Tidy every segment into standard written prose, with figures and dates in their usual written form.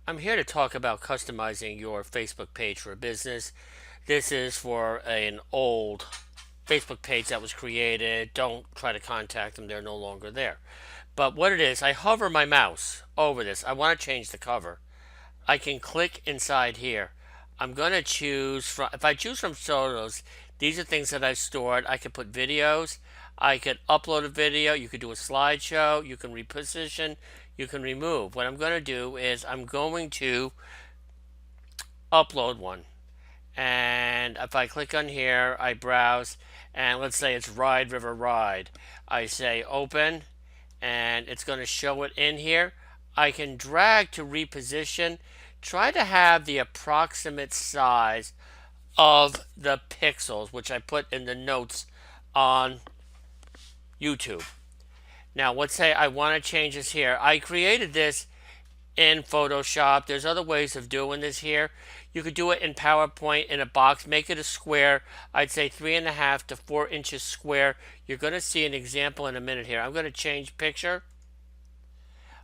I'm here to talk about customizing your Facebook page for a business. This is for an old Facebook page that was created. Don't try to contact them, they're no longer there. But what it is, I hover my mouse over this. I want to change the cover. I can click inside here. I'm going to choose from, if I choose from photos, these are things that I've stored. I could put videos. I could upload a video. You could do a slideshow. You can reposition. You can remove. What I'm going to do is I'm going to upload one. And if I click on here, I browse, and let's say it's Ride River Ride. I say open, and it's going to show it in here. I can drag to reposition. Try to have the approximate size of the pixels, which I put in the notes on YouTube. Now, let's say I want to change this here. I created this in Photoshop. There's other ways of doing this here. You could do it in PowerPoint in a box. Make it a square. I'd say 3.5 to 4 inches square. You're going to see an example in a minute here. I'm going to change picture.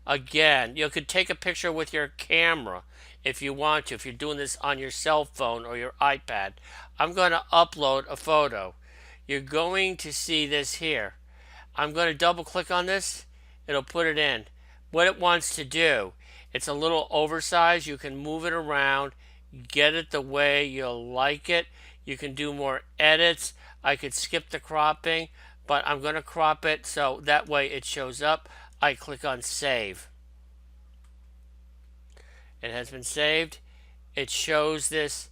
Again, you could take a picture with your camera if you want to, if you're doing this on your cell phone or your iPad. I'm going to upload a photo. You're going to see this here. I'm going to double click on this. It'll put it in. What it wants to do, it's a little oversized. You can move it around, get it the way you like it. You can do more edits. I could skip the cropping, but I'm going to crop it so that way it shows up. I click on save. It has been saved. It shows this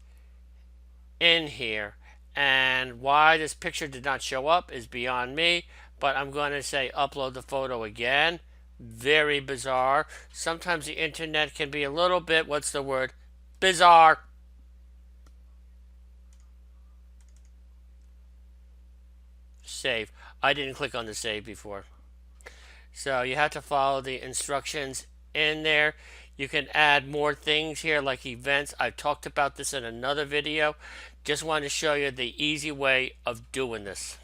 in here. And why this picture did not show up is beyond me, but I'm going to say upload the photo again. Very bizarre. Sometimes the internet can be a little bit, what's the word? Bizarre. Save. I didn't click on the save before. So you have to follow the instructions in there. You can add more things here like events. I've talked about this in another video. Just wanted to show you the easy way of doing this.